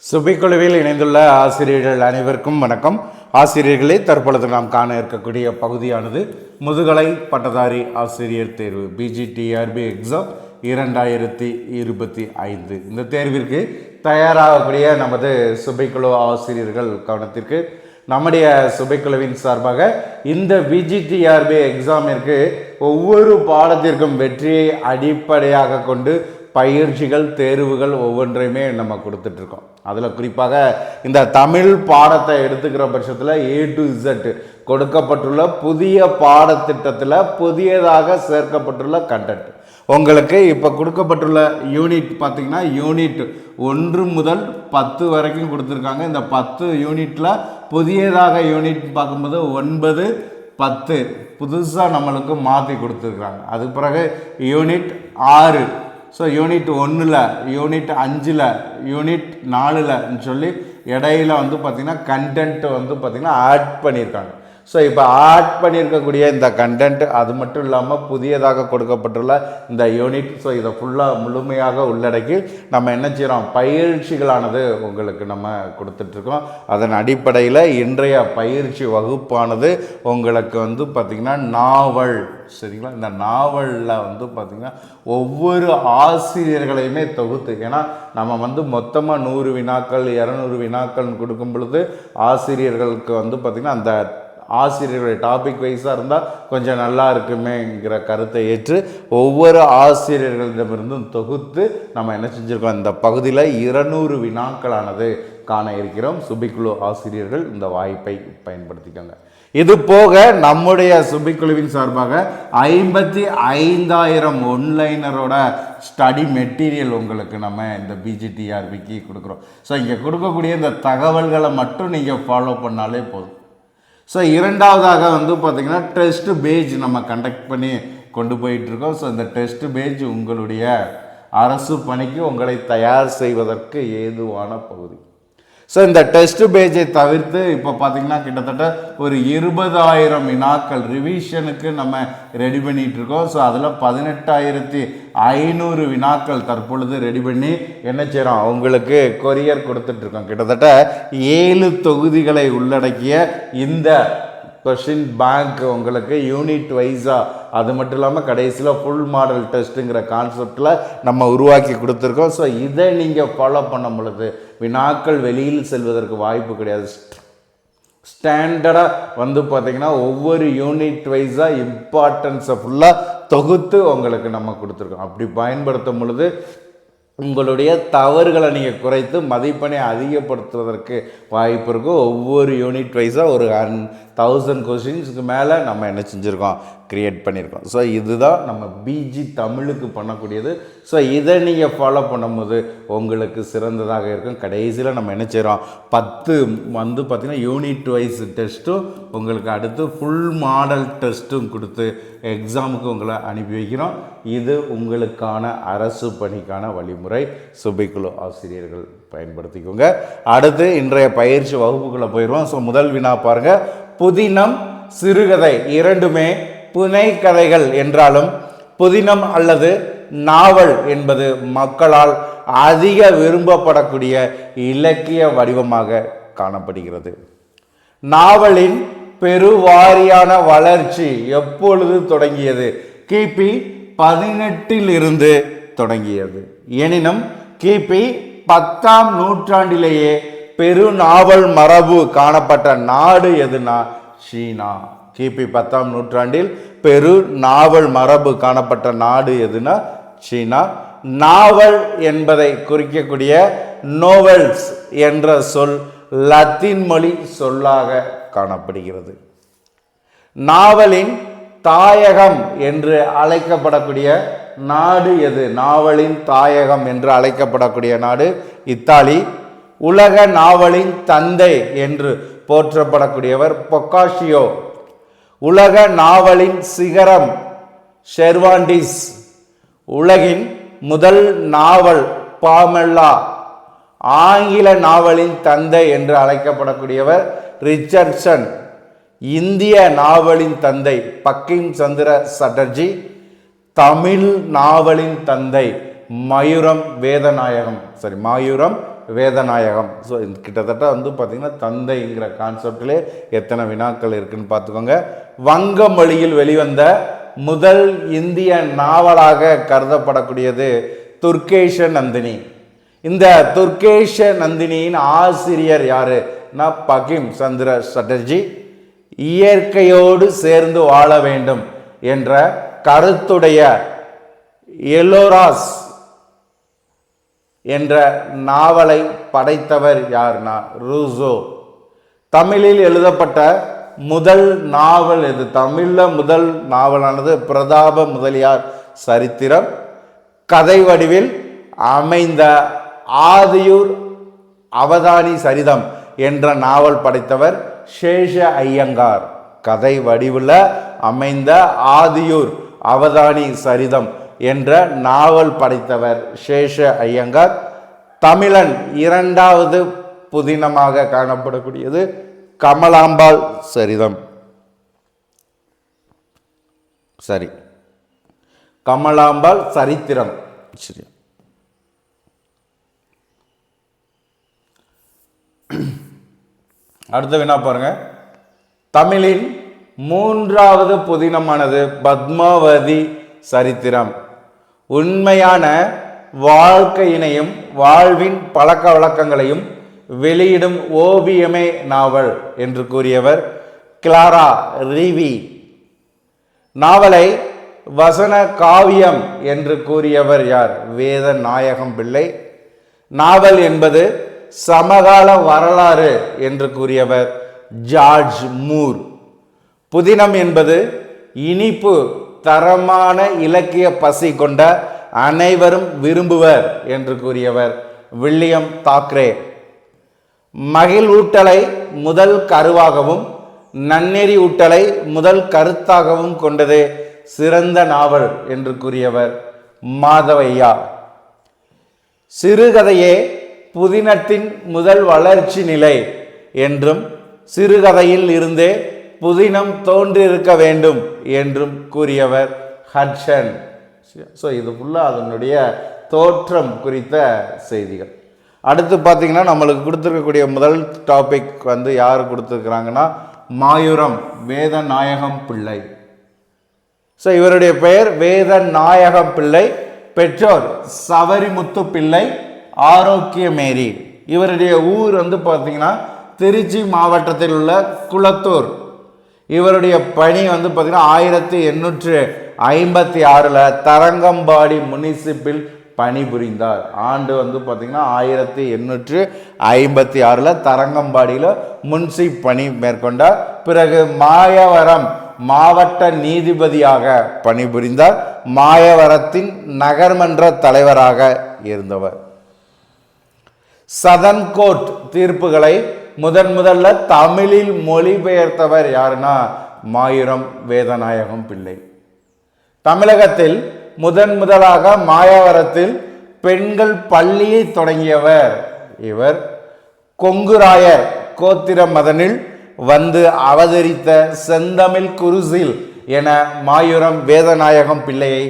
சுபைக்குழுவில் இணைந்துள்ள ஆசிரியர்கள் அனைவருக்கும் வணக்கம். ஆசிரியர்களே, தற்பொழுது நாம் காண இருக்கக்கூடிய பகுதியானது முதுகலை பட்டதாரி ஆசிரியர் தேர்வு பிஜிடிஆர்பி எக்ஸாம் 2025. இந்த தேர்விற்கு தயாராகக்கூடிய நமது சுபைக்குழு ஆசிரியர்கள் கவனத்திற்கு நம்முடைய சுபைக்குழுவின் சார்பாக இந்த பிஜிடிஆர்பி எக்ஸாமிற்கு ஒவ்வொரு பாடத்திற்கும் வெற்றியை அடிப்படையாக கொண்டு பயிற்சிகள் தேர்வுகள் ஒவ்வொன்றையுமே நம்ம கொடுத்துட்ருக்கோம். அதில் குறிப்பாக இந்த தமிழ் பாடத்தை எடுத்துக்கிற பட்சத்தில் A to Z கொடுக்கப்பட்டுள்ள புதிய பாடத்திட்டத்தில் புதியதாக சேர்க்கப்பட்டுள்ள கண்டென்ட் உங்களுக்கு இப்போ கொடுக்கப்பட்டுள்ள யூனிட் பார்த்திங்கன்னா யூனிட் 1 முதல் 10 வரைக்கும் கொடுத்துருக்காங்க. இந்த 10 யூனிட்டில் புதியதாக யூனிட் பார்க்கும்போது 9, 10 புதுசாக நம்மளுக்கு மாற்றி கொடுத்துருக்குறாங்க. அதுக்கு பிறகு யூனிட் 6, ஸோ யூனிட் 1ல், யூனிட் 5ல், யூனிட் 4ல்னு சொல்லி இடையில வந்து பார்த்திங்கன்னா கண்டென்ட் வந்து பார்த்திங்கன்னா ஆட் பண்ணியிருக்காங்க. ஸோ இப்போ ஆட் பண்ணியிருக்கக்கூடிய இந்த கண்டென்ட் அது மட்டும் இல்லாமல் புதியதாக கொடுக்கப்பட்டுள்ள இந்த யூனிட், ஸோ இதை ஃபுல்லாக முழுமையாக உள்ளடக்கி நம்ம என்ன செய்கிறோம், பயிற்சிகளானது உங்களுக்கு நம்ம கொடுத்துட்ருக்கோம். அதன் அடிப்படையில் இன்றைய பயிற்சி வகுப்பானது உங்களுக்கு வந்து பார்த்திங்கன்னா நாவல், சரிங்களா, இந்த நாவலில் வந்து பார்த்திங்கன்னா ஒவ்வொரு ஆசிரியர்களையுமே தொகுத்து, ஏன்னா நம்ம வந்து மொத்தமாக 100 வினாக்கள் 200 வினாக்கள் கொடுக்கும் பொழுது ஆசிரியர்களுக்கு வந்து பார்த்திங்கன்னா அந்த ஆசிரியர்களுடைய டாபிக் வைஸாக இருந்தால் கொஞ்சம் நல்லா இருக்குமேங்கிற கருத்தை ஏற்று ஒவ்வொரு ஆசிரியர்களிடமிருந்தும் தொகுத்து நம்ம என்ன செஞ்சுருக்கோம், இந்த பகுதியில் 200 வினாக்களானது காண இருக்கிறோம். சுபிக்குழு ஆசிரியர்கள் இந்த வாய்ப்பை பயன்படுத்திக்கோங்க. இது போக நம்முடைய சுபிக்குழுவின் சார்பாக 55,000 ஒன்லைனரோட ஸ்டடி மெட்டீரியல் உங்களுக்கு நம்ம இந்த பிஜிடிஆர்பிக்கு கொடுக்குறோம். ஸோ இங்கே கொடுக்கக்கூடிய இந்த தகவல்களை மட்டும் நீங்கள் ஃபாலோ பண்ணாலே போதும். ஸோ இரண்டாவதாக வந்து பார்த்திங்கன்னா டெஸ்ட் பேஜ் நம்ம கண்டக்ட் பண்ணி கொண்டு போயிட்டுருக்கோம். ஸோ இந்த டெஸ்ட் பேஜ் உங்களுடைய அரசு பணிக்கு உங்களை தயார் செய்வதற்கு ஏதுவான பகுதி. ஸோ இந்த டெஸ்ட் பேஜை தவிர்த்து இப்போ பார்த்திங்கன்னா கிட்டத்தட்ட ஒரு 20,000 வினாக்கள் ரிவிஷனுக்கு நம்ம ரெடி பண்ணிகிட்ருக்கோம். ஸோ அதில் 18,500 வினாக்கள் தற்பொழுது ரெடி பண்ணி என்ன செய்கிறோம், அவங்களுக்கு கொரியர் கொடுத்துட்ருக்கோம். கிட்டத்தட்ட 7 தொகுதிகளை உள்ளடக்கிய இந்த கொஷின் பேங்க் உங்களுக்கு யூனிட் வைஸாக, அது மட்டும் இல்லாமல் கடைசியில் ஃபுல் மாடல் டெஸ்ட்டுங்கிற கான்செப்டில் நம்ம உருவாக்கி கொடுத்துருக்கோம். ஸோ இதை நீங்கள் ஃபாலோ பண்ணும் பொழுது வினாக்கள் வெளியில் செல்வதற்கு வாய்ப்பு கிடையாது. ஸ்டாண்டர்டாக வந்து பார்த்திங்கன்னா ஒவ்வொரு யூனிட் வைஸாக இம்பார்ட்டன்ஸை ஃபுல்லாக தொகுத்து உங்களுக்கு நம்ம கொடுத்துருக்கோம். அப்படி பயன்படுத்தும் பொழுது உங்களுடைய தவறுகளை நீங்கள் குறைத்து மதிப்பெண்ணை அதிகப்படுத்துவதற்கு வாய்ப்பு இருக்கும். ஒவ்வொரு யூனிட் வைஸாக ஒரு 1000 கொஸ்டின்ஸுக்கு மேலே நம்ம என்ன செஞ்சுருக்கோம், க்ரியேட் பண்ணியிருக்கோம். ஸோ இதுதான் நம்ம பிஜி தமிழுக்கு பண்ணக்கூடியது. ஸோ இதை நீங்கள் ஃபாலோ பண்ணும்போது உங்களுக்கு சிறந்ததாக இருக்கும். கடைசியில் நம்ம என்ன செய்கிறோம், 10 வந்து பார்த்திங்கன்னா யூனிட் வைஸ் டெஸ்ட்டும் உங்களுக்கு அடுத்து ஃபுல் மாடல் டெஸ்ட்டும் கொடுத்து எக்ஸாமுக்கு உங்களை அனுப்பி வைக்கிறோம். இது உங்களுக்கான அரசு பணிக்கான வழிமுறை. சுபைக்குழு ஆசிரியர்கள் பயன்படுத்திக்கோங்க. அடுத்து இன்றைய பயிற்சி வகுப்புக்குள்ளே போயிடுவோம். ஸோ முதல் வினா பாருங்கள், புதினம் சிறுகதை இரண்டுமே புனை கதைகள் என்றாலும் புதினம் அல்லது நாவல் என்பது மக்களால் அதிக விரும்பப்படக்கூடிய இலக்கிய வடிவமாக காணப்படுகிறது. நாவலின் பெருவாரியான வளர்ச்சி எப்பொழுது தொடங்கியது? கிபி 18 இருந்து தொடங்கியது. எனினும் கிபி 10ஆம் நூற்றாண்டிலேயே பெருநாவல் மரபு காணப்பட்ட நாடு எதுனா சீனா. கிபி 10ஆம் நூற்றாண்டில் பெரு நாவல் மரபு காணப்பட்ட நாடு எதுனா சீனா. நாவல் என்பதை குறிக்கக்கூடிய நோவல்ஸ் என்ற சொல் லத்தீன் மொழி சொல்லாக காணப்படுகிறது. நாவலின் தாயகம் என்று அழைக்கப்படக்கூடிய நாடு எது? நாவலின் தாயகம் என்று அழைக்கப்படக்கூடிய நாடு இத்தாலி. உலக நாவலின் தந்தை என்று போற்றப்படக்கூடியவர் பொக்காஷியோ. உலக நாவலின் சிகரம் ஷெர்வாண்டிஸ். உலகின் முதல் நாவல் பாமெல்லா. ஆங்கில நாவலின் தந்தை என்று அழைக்கப்படக்கூடியவர் ரிச்சர்ட்சன். இந்திய நாவலின் தந்தை பங்கிம் சந்திர சட்டர்ஜி. தமிழ் நாவலின் தந்தை மாயூரம் வேதநாயகம். ஸோ கிட்டத்தட்ட வந்து பார்த்திங்கன்னா தந்தைங்கிற கான்செப்டிலே எத்தனை வினாக்கள் இருக்குன்னு பார்த்துக்கோங்க. வங்க மொழியில் வெளிவந்த முதல் இந்திய நாவலாக கருதப்படக்கூடியது துர்கேஷ நந்தினி. இந்த துர்கேஷ நந்தினியின் ஆசிரியர் யாருன்னா பகிம் சந்திர சட்டர்ஜி. இயற்கையோடு சேர்ந்து வாழ வேண்டும் என்ற கருத்துடைய எலோராஸ் என்ற நாவலை படைத்தவர் யார்னா ரூசோ. தமிழில் எழுதப்பட்ட முதல் நாவல் எது? தமிழில் முதல் நாவலானது பிரதாப முதலியார் சரித்திரம். கதை வடிவில் அமைந்த ஆதியூர் அவதானி சரிதம் என்ற நாவல் படைத்தவர் சேஷ ஐயங்கார். கதை வடிவில் அமைந்த ஆதியூர் அவதானி சரிதம் என்ற நாவல் படைத்தவர் சேஷ ஐயங்கார். தமிழன் இரண்டாவது புதினமாக காணப்படக்கூடியது கமலாம்பாள் சரிதம். சரி, கமலாம்பாள் சரித்திரம். சரி, அடுத்த வினா பாருங்க. தமிழின் மூன்றாவது புதினமானது பத்மாவதி சரித்திரம். உண்மையான வாழ்க்கையினையும் வாழ்வின் பழக்க வழக்கங்களையும் வெளியிடும் ஓவியமே நாவல் என்று கூறியவர் கிளாரா ரீவி. நாவலை வசன காவியம் என்று கூறியவர் யார்? வேதநாயகம் பிள்ளை. நாவல் என்பது சமகால வரலாறு என்று கூறியவர் ஜார்ஜ் மூர். புதினம் என்பது இனிப்பு தரமான இலக்கிய பசி கொண்ட அனைவரும் விரும்புவர் என்று கூறியவர் வில்லியம் தாக்ரே. மகிழ்வூட்டலை முதல் கருவாகவும் நன்னெறி ஊட்டலை முதல் கருத்தாகவும் கொண்டது சிறந்த நாவல் என்று கூறியவர் மாதவையா. சிறுகதையே புதினத்தின் முதல் வளர்ச்சி நிலை என்றும் சிறுகதையில் இருந்தே புதினம் தோன்றியிருக்க வேண்டும் என்றும் கூறியவர் ஹட்சன். ஸோ இது ஃபுல்லாக அதனுடைய தோற்றம் குறித்த செய்திகள். அடுத்து பார்த்தீங்கன்னா நம்மளுக்கு கொடுத்துருக்கக்கூடிய முதல் டாபிக் வந்து யார் கொடுத்துருக்குறாங்கன்னா மாயூரம் வேதநாயகம் பிள்ளை. ஸோ இவருடைய பெயர் வேதநாயகம் பிள்ளை. பெற்றோர் சவரிமுத்து பிள்ளை, ஆரோக்கியமேரி. இவருடைய ஊர் வந்து பார்த்தீங்கன்னா திருச்சி மாவட்டத்தில் உள்ள குளத்தூர். இவருடைய பணி வந்து பார்த்தீங்கன்னா 1856 தரங்கம்பாடி முனிசிப்பில் பணிபுரிந்தார். ஆண்டு வந்து பார்த்தீங்கன்னா 1856 தரங்கம்பாடியில் முன்சிப் பணி மேற்கொண்டார். பிறகு மாயவரம் மாவட்ட நீதிபதியாக பணிபுரிந்தார். மாயவரத்தின் நகர்மன்ற தலைவராக இருந்தவர். சதன் கோர்ட் தீர்ப்புகளை முதல்ல தமிழில் மொழிபெயர்த்தவர் யாருன்னா மாயூரம் வேதநாயகம் பிள்ளை. தமிழகத்தில் முதலாக மாயவரத்தில் பெண்கள் பள்ளியை தொடங்கியவர் இவர். கொங்குராயர் கோத்திர மதனில் வந்து அவதரித்த செந்தமிழ் குருசில் என மாயூரம் வேதநாயகம் பிள்ளையை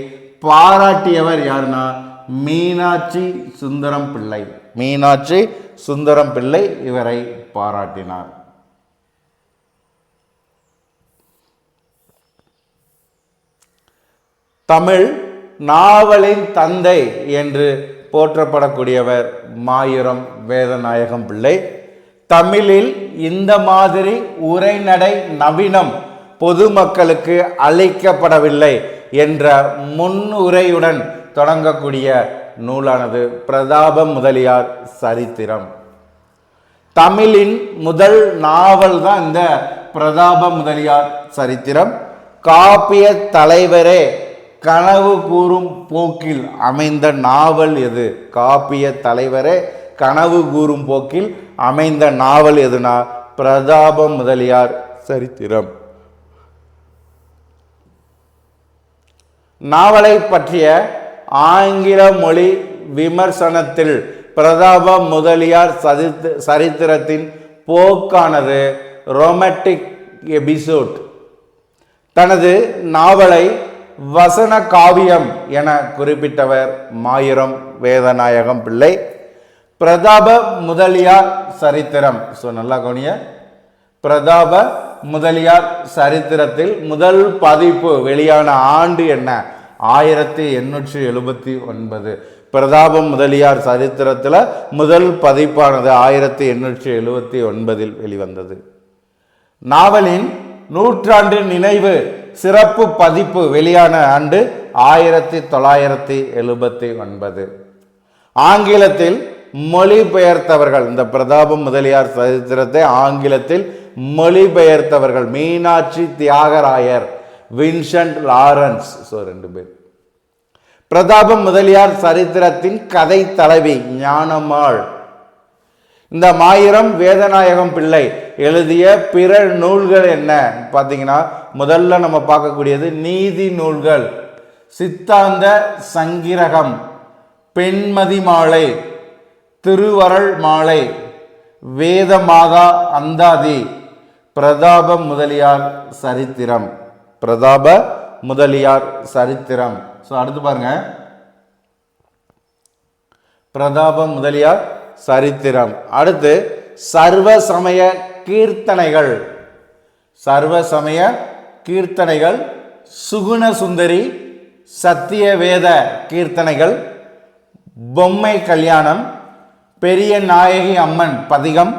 பாராட்டியவர் யாருன்னா மீனாட்சி சுந்தரம் பிள்ளை. மீனாட்சி சுந்தரம் பிள்ளை இவரை பாராட்டினார். தமிழ் நாவலின் தந்தை என்று போற்றப்படக்கூடியவர் மாயூரம் வேதநாயகம் பிள்ளை. தமிழில் இந்த மாதிரி உரைநடை நவீனம் பொதுமக்களுக்கு அளிக்கப்படவில்லை என்ற முன்னுரையுடன் தொடங்கக்கூடிய நூலானது பிரதாப முதலியார் சரித்திரம். தமிழின் முதல் நாவல் தான் இந்த பிரதாப முதலியார் சரித்திரம். காப்பிய தலைவரே கனவு கூறும் போக்கில் அமைந்த நாவல் எது? காப்பிய தலைவரே கனவு கூறும் போக்கில் அமைந்த நாவல் எதுனா பிரதாப முதலியார் சரித்திரம். நாவலை பற்றிய ஆங்கில மொழி விமர்சனத்தில் பிரதாப முதலியார் சரித்திரத்தின் போக்கானது ரொமான்டிக் எபிசோட். தனது நாவலை வசன காவியம் என குறிப்பிட்டவர் மாயூரம் வேதநாயகம் பிள்ளை. பிரதாப முதலியார் சரித்திரம். ஸோ நல்லா கவனிய, பிரதாப முதலியார் சரித்திரத்தில் முதல் பதிப்பு வெளியான ஆண்டு என்ன? 1879. பிரதாப முதலியார் சரித்திரத்தில் முதல் பதிப்பானது 1879 வெளிவந்தது. நாவலின் நூற்றாண்டு நினைவு சிறப்பு பதிப்பு வெளியான ஆண்டு 1979. ஆங்கிலத்தில் மொழிபெயர்த்தவர்கள், இந்த பிரதாப முதலியார் சரித்திரத்தை ஆங்கிலத்தில் மொழிபெயர்த்தவர்கள் Meenakshi Thiagarayar, Vincent Lawrence. So 2 பேர். பிரதாப முதலியார் சரித்திரத்தின் கதை தலைவி ஞானம்மாள். இந்த மாயிரம் வேதநாயகம் பிள்ளை எழுதிய பிற நூல்கள் என்ன பார்த்தீங்கன்னா, முதல்ல நம்ம பார்க்கக்கூடியது நீதி நூல்கள், சித்தாந்த சங்கிரகம், பெண்மதி மாலை, திருவருள் மாலை, வேதமாதா அந்தாதி, பிரதாப முதலியார் சரித்திரம். பிரதாப முதலியார் சரித்திரம். ஸோ அடுத்து பாருங்க, பிரதாப முதலியார் சரித்திரம். அடுத்து சர்வ சமய கீர்த்தனைகள். சர்வ சமய கீர்த்தனைகள், சுகுண சுந்தரி, சத்திய வேத கீர்த்தனைகள், பொம்மை கல்யாணம், பெரிய நாயகி அம்மன் பதிகம்,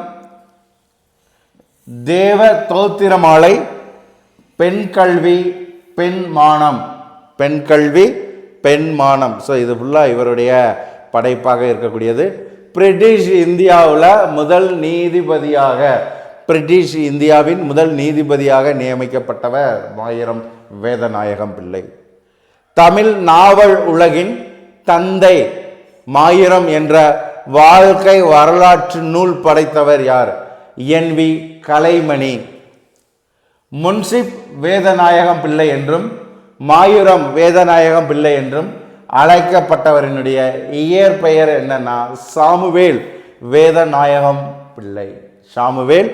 தேவ தோத்திரமாலை, பெண் கல்வி பெண் மானம். பெண் கல்வி பெண் மானம். ஸோ இது ஃபுல்லாக இவருடைய படைப்பாக இருக்கக்கூடியது. பிரிட்டிஷ் இந்தியாவில் முதல் நீதிபதியாக, பிரிட்டிஷ் இந்தியாவின் முதல் நீதிபதியாக நியமிக்கப்பட்டவர் மாயிரம் வேதநாயகம் பிள்ளை. தமிழ் நாவல் உலகின் தந்தை மாயிரம் என்ற வாழ்க்கை வரலாற்று நூல் படைத்தவர் யார்? NV கலைமணி. முன்சிப் வேதநாயகம் பிள்ளை என்றும் மாயூரம் வேதநாயகம் பிள்ளை என்றும் அழைக்கப்பட்டவரினுடைய இயற்பெயர் என்னன்னா சாமுவேல் வேதநாயகம் பிள்ளை. சாமுவேல்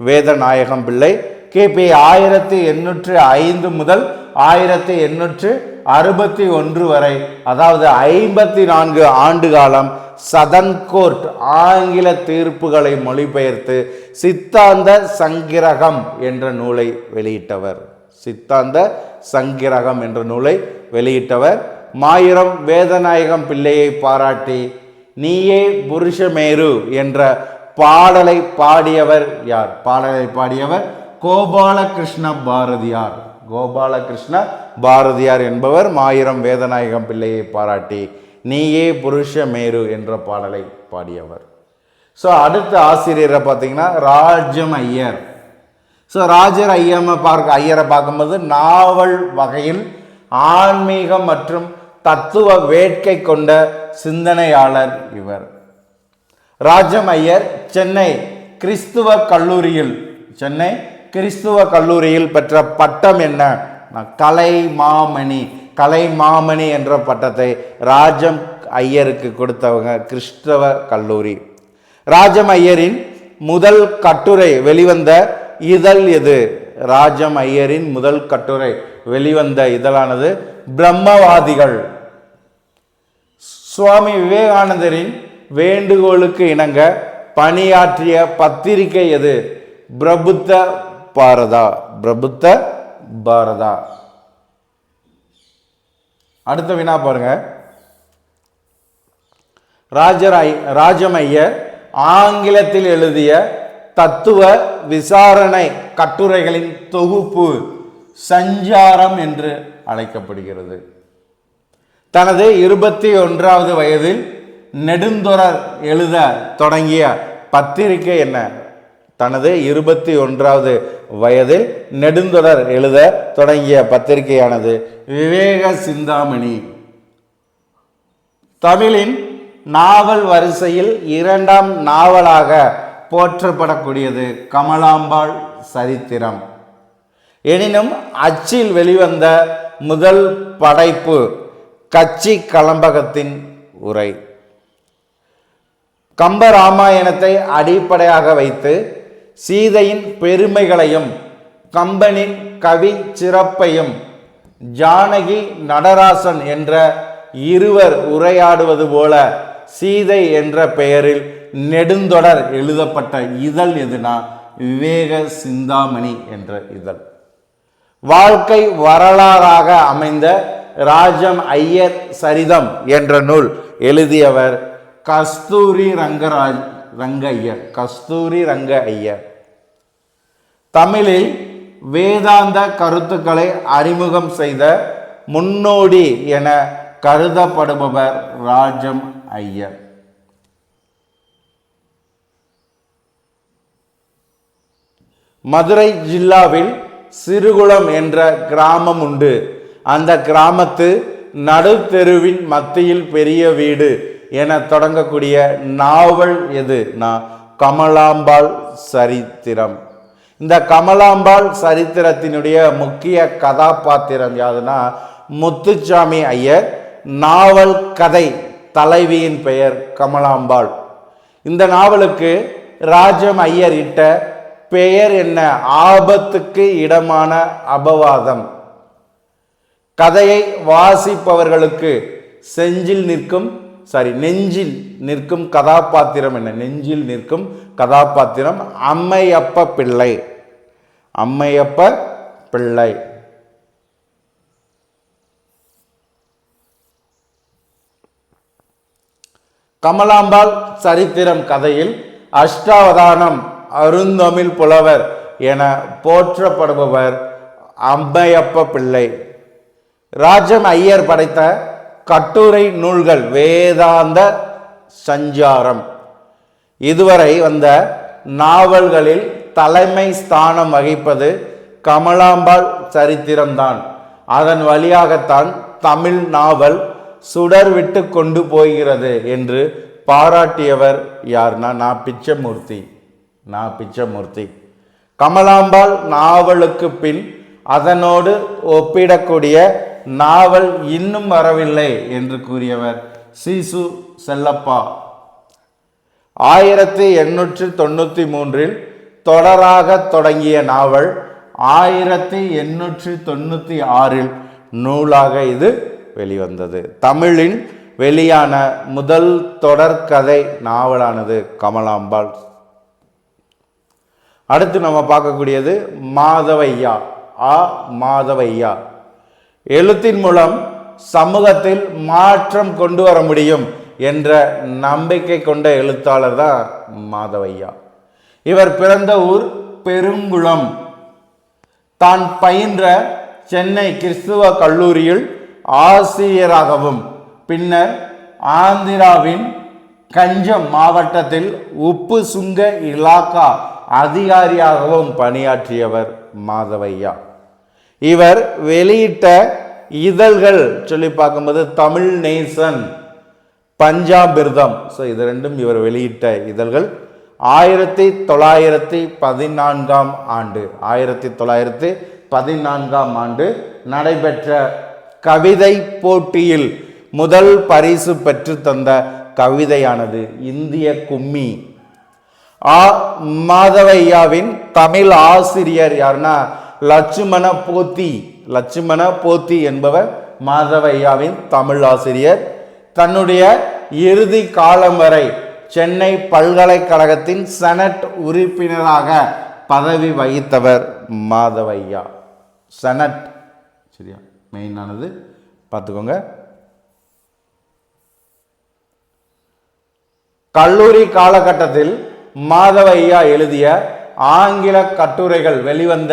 வேதநாயகம் பிள்ளை கிபி 1805 முதல் 1861 வரை, அதாவது 54 ஆண்டு காலம் சதன் கோர்ட் ஆங்கில தீர்ப்புகளை மொழிபெயர்த்து சித்தாந்த சங்கிரகம் என்ற நூலை வெளியிட்டவர். சித்தாந்த சங்கிரகம் என்ற நூலை வெளியிட்டவர். மாயிரம் வேதநாயகம் பிள்ளையை பாராட்டி நீயே புருஷமேரு என்ற பாடலை பாடியவர் யார்? பாடலை பாடியவர் கோபாலகிருஷ்ண பாரதியார். கோபாலகிருஷ்ண பாரதியார் என்பவர் மாயிரம் வேதநாயகம் பிள்ளையை பாராட்டி நீயே புருஷமேரு என்ற பாடலை பாடியவர். ஸோ அடுத்த ஆசிரியரை பார்த்தீங்கன்னா ராஜம் ஐயர். ஸோ ராஜர் ஐயரை பார்க்கும்போது நாவல் வகையில் ஆன்மீகம் மற்றும் தத்துவ வேட்கை கொண்ட சிந்தனையாளர் இவர். ராஜம் ஐயர் சென்னை கிறிஸ்துவ கல்லூரியில் பெற்ற பட்டம் என்ன? கலைமாமணி. கலைமாமணி என்ற பட்டத்தை ராஜம் ஐயருக்கு கொடுத்தவங்க கிறிஸ்தவ கல்லூரி. ராஜம் ஐயரின் முதல் கட்டுரை வெளிவந்த இதழ் எது? ராஜம் ஐயரின் முதல் கட்டுரை வெளிவந்த இதழானது பிரம்மவாதிகள். சுவாமி விவேகானந்தரின் வேண்டுகோளுக்கு இணங்க பணியாற்றிய பத்திரிகை எது? பிரபுத்த பாரதா. பிரபுத்த பாரதா. அடுத்த வினா பாருங்க. ராஜம் ஐயர் ஆங்கிலத்தில் எழுதிய தத்துவ விசாரணை கட்டுரைகளின் தொகுப்பு சஞ்சாரம் என்று அழைக்கப்படுகிறது. தனது 21வது வயதில் நெடுந்தொடர் எழுத தொடங்கிய பத்திரிகை என்ன? தனது 21வது வயதில் நெடுந்தொடர் எழுத தொடங்கிய பத்திரிகையானது விவேக சிந்தாமணி. தமிழின் நாவல் வரிசையில் 2ஆம் நாவலாக போற்றப்படக்கூடியது கமலாம்பாள் சரித்திரம். எனினும் அச்சில் வெளிவந்த முதல் படைப்பு கச்சி கலம்பகத்தின் உரை. கம்பராமாயணத்தை அடிப்படையாக வைத்து சீதையின் பெருமைகளையும் கம்பனின் கவி சிறப்பையும் ஜானகி நடராசன் என்ற இருவர் உரையாடுவது போல சீதை என்ற பெயரில் நெடுந்தொடர் எழுதப்பட்ட இதழ் எதுனா விவேக சிந்தாமணி என்ற இதழ். வாழ்க்கை வரலாறாக அமைந்த ராஜம் ஐயர் சரிதம் என்ற நூல் எழுதியவர் கஸ்தூரி ரங்க ஐயர். தமிழில் வேதாந்த கருத்துக்களை அறிமுகம் செய்த முன்னோடி என கருதப்படுபவர் ராஜம் ஐயர். மதுரை ஜில்லாவில் சிறுகுளம் என்ற கிராமம் உண்டு. அந்த கிராமத்து நடுத்தெருவின் மத்தியில் பெரிய வீடு என தொடங்கக்கூடிய நாவல் எது? கமலாம்பாள் சரித்திரம். இந்த கமலாம்பாள் சரித்திரத்தினுடைய முக்கிய கதாபாத்திரம் யாதுன்னா முத்துச்சாமி ஐயர். நாவல் கதை தலைவியின் பெயர் கமலாம்பாள். இந்த நாவலுக்கு ராஜம் ஐயர் இட்ட பெயர் என்ன? ஆபத்துக்கு இடமான அபவாதம். கதையை வாசிப்பவர்களுக்கு நெஞ்சில் நிற்கும் கதாபாத்திரம் என்ன? நெஞ்சில் நிற்கும் கதாபாத்திரம் அம்மையப்ப பிள்ளை. கமலாம்பாள் சரித்திரம் கதையில் அஷ்டாவதானம் அருந்தமிழ் புலவர் என போற்றப்படுபவர் அம்மையப்ப பிள்ளை. ராஜம் ஐயர் படைத்த கட்டுரை நூல்கள் வேதாந்த சஞ்சாரம். இதுவரை வந்த நாவல்களில் தலைமை ஸ்தானம் வகிப்பது கமலாம்பாள் சரித்திரம்தான். அதன் வழியாகத்தான் தமிழ் நாவல் சுடர் விட்டு கொண்டு போகிறது என்று பாராட்டியவர் யார்னா நான் பிச்சமூர்த்தி. கமலாம்பாள் நாவலுக்கு பின் அதனோடு ஒப்பிடக்கூடிய நாவல் இன்னும் வரவில்லை என்று கூறியவர் சீசு செல்லப்பா. 1893 தொடராக தொடங்கிய நாவல் 1896 நூலாக இது வெளிவந்தது. தமிழில் வெளியான முதல் தொடர்கதை நாவலானது கமலாம்பாள். அடுத்து நம்ம பார்க்கக்கூடியது மாதவையா. எழுத்தின் மூலம் சமூகத்தில் மாற்றம் கொண்டு வர முடியும் என்ற நம்பிக்கை கொண்ட எழுத்தாளர் தான் மாதவையா. இவர் பிறந்த ஊர் பெருங்குளம். தான் பயின்ற சென்னை கிறிஸ்துவ கல்லூரியில் ஆசிரியராகவும் பின்னர் ஆந்திராவின் கஞ்சம் மாவட்டத்தில் உப்பு சுங்க இலாக்கா அதிகாரியாகவும் பணியாற்றியவர் மாதவையா. இவர் வெளியிட்ட இதழ்கள் சொல்லி பார்க்கும்போது தமிழ் நேசன், பஞ்சாபிர்தம். இது ரெண்டும் இவர் வெளியிட்ட இதழ்கள். 1914 ஆண்டு நடைபெற்ற கவிதை போட்டியில் முதல் பரிசு பெற்று தந்த கவிதையானது இந்திய கும்மி. மாதவையாவின் தமிழ் ஆசிரியர் யாருன்னா லட்சுமண போத்தி என்பவர் மாதவையாவின் தமிழ் ஆசிரியர். தன்னுடைய இறுதி காலம் வரை சென்னை பல்கலைக்கழகத்தின் செனட் உறுப்பினராக பதவி வகித்தவர் மாதவையா. செனட் சரியா மெயினானது பார்த்துக்கோங்க. கல்லூரி காலகட்டத்தில் மாதவையா எழுதிய ஆங்கில கட்டுரைகள் வெளிவந்த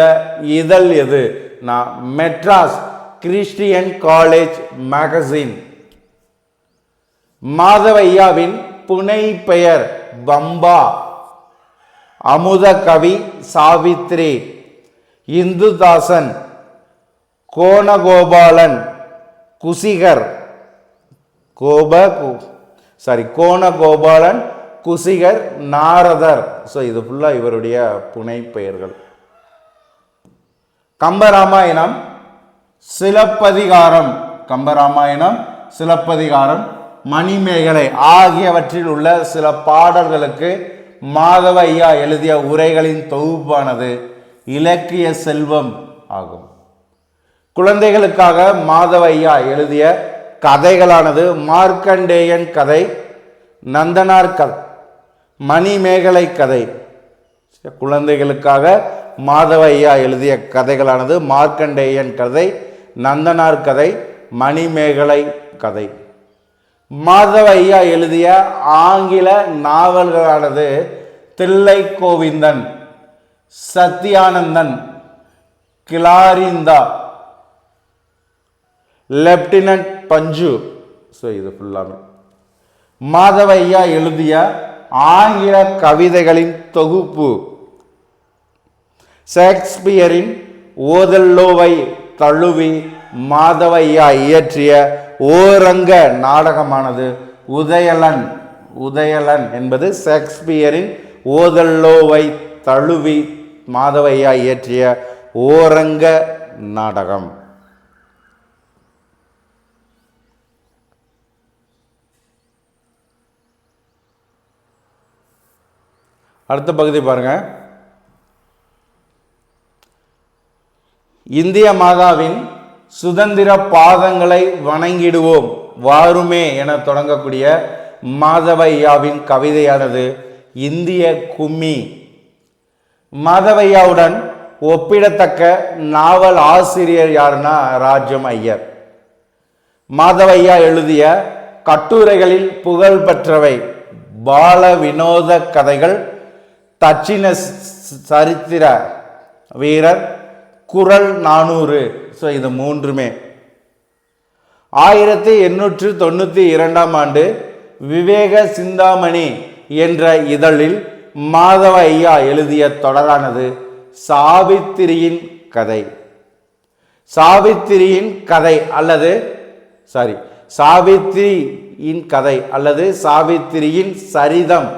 இதழ் எது? Madras Christian College magazine. மாதவையாவின் புனை பெயர் பம்பா. அமுத கவி சாவித்ரி, இந்துதாசன், கோணகோபாலன், குசிகர் கோணகோபாலன், குசிகர், நாரதர். இது ஃபுல்லா இவருடைய புனை பெயர்கள். கம்பராமாயணம், சிலப்பதிகாரம், மணிமேகலை ஆகியவற்றில் உள்ள சில பாடல்களுக்கு மாதவையா எழுதிய உரைகளின் தொகுப்பானது இலக்கிய செல்வம் ஆகும். குழந்தைகளுக்காக மாதவையா எழுதிய கதைகளானது மார்க்கண்டேயன் கதை, நந்தனார் கதை, மணிமேகலை கதை, குழந்தைகளுக்காக மாதவ ஐயா எழுதிய கதைகளானது மார்க்கண்டேயன் கதை, நந்தனார் கதை, மணிமேகலை கதை. மாதவ ஐயா எழுதிய ஆங்கில நாவல்களானது தில்லை கோவிந்தன், சத்யானந்தன், கிளாரிந்தா, லெப்டினன்ட் பஞ்சு. ஸோ இது ஃபுல்லாமே மாதவ ஐயா எழுதிய ஆங்கில கவிதைகளின் தொகுப்பு. ஷேக்ஸ்பியரின் ஓதல்லோவை தழுவி மாதவ ஐயா இயற்றிய ஓரங்க நாடகமானது உதயலன். உதயலன் என்பது ஷேக்ஸ்பியரின் ஓதல்லோவை தழுவி மாதவ ஐயா இயற்றிய ஓரங்க நாடகம். அடுத்த பகுதி பாருங்க. இந்திய மாதாவின் சுதந்திர பாதங்களை வணங்கிடுவோம் வாருமே என தொடங்கக்கூடிய மாதவ ஐயாவின் கவிதையானது இந்திய கும்மி. மாதவ ஐயாவுடன் ஒப்பிடத்தக்க நாவல் ஆசிரியர் யாருன்னா ராஜம் ஐயர். மாதவ ஐயா எழுதிய கட்டுரைகளில் புகழ் பெற்றவை பால வினோத கதைகள், தட்சிண சரித்திர வீரர், குறள் 400. ஸோ இது மூன்றுமே. 1892ஆம் ஆண்டு விவேக சிந்தாமணி என்ற இதழில் மாதவ ஐயா எழுதிய தொடரானது சாவித்திரியின் கதை. சாவித்திரியின் கதை அல்லது சாவித்திரியின் கதை அல்லது சாவித்திரியின் சரிதம்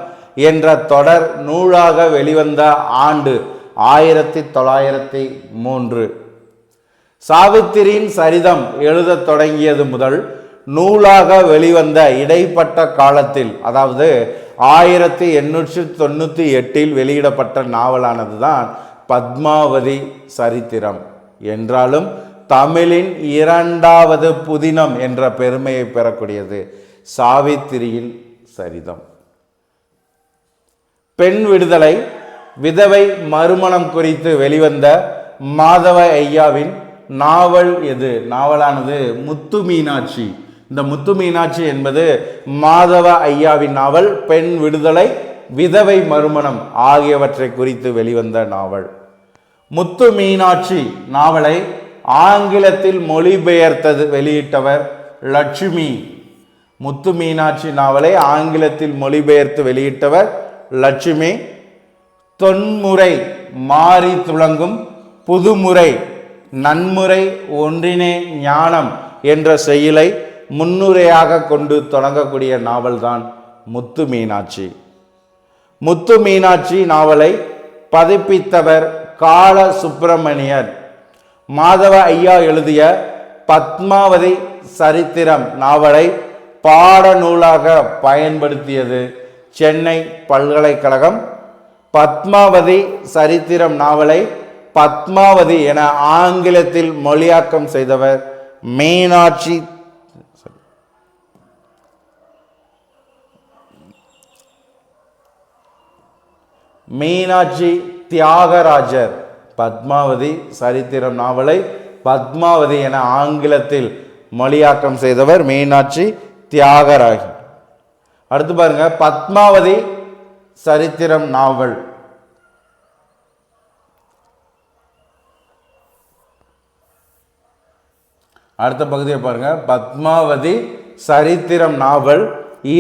என்ற தொடர் நூலாக வெளிவந்த ஆண்டு 1903. சாவித்திரியின் சரிதம் எழுதத் தொடங்கியது முதல் நூலாக வெளிவந்த இடைப்பட்ட காலத்தில், அதாவது 1898 வெளியிடப்பட்ட நாவலானது தான் பத்மாவதி சரித்திரம் என்றாலும் தமிழின் 2வது புதினம் என்ற பெருமையை பெறக்கூடியது சாவித்திரியின் சரிதம். பெண் விடுதலை, விதவை மறுமணம் குறித்து வெளிவந்த மாதவ ஐயாவின் நாவல் எது? நாவலானது முத்து மீனாட்சி. இந்த முத்து மீனாட்சி என்பது மாதவ ஐயாவின் நாவல். பெண் விடுதலை, விதவை மறுமணம் ஆகியவற்றை குறித்து வெளிவந்த நாவல். முத்து மீனாட்சி நாவலை ஆங்கிலத்தில் மொழிபெயர்த்தது வெளியிட்டவர் லட்சுமி. முத்து மீனாட்சி நாவலை ஆங்கிலத்தில் மொழிபெயர்த்து வெளியிட்டவர் லட்சுமி. தொன்முறை மாறி துளங்கும் புதுமுறை நன்முறை ஒன்றினே ஞானம் என்ற செயலை முன்னுரையாக கொண்டு தொடங்கக்கூடிய நாவல்தான் முத்து மீனாட்சி. முத்து மீனாட்சி நாவலை பதிப்பித்தவர் கால சுப்பிரமணியர். மாதவ ஐயா எழுதிய பத்மாவதி சரித்திரம் நாவலை பாடநூலாக பயன்படுத்தியது சென்னை பல்கலைக்கழகம். பத்மாவதி சரித்திரம் நாவலை பத்மாவதி என ஆங்கிலத்தில் மொழியாக்கம் செய்தவர் மீனாட்சி தியாகராஜர். பத்மாவதி சரித்திரம் நாவலை பத்மாவதி என ஆங்கிலத்தில் மொழியாக்கம் செய்தவர் மீனாட்சி தியாகராஜர். அடுத்து பாருங்க, பத்மாவதி சரித்திரம் நாவல். அடுத்த பகுதியை பாருங்க. பத்மாவதி சரித்திரம் நாவல்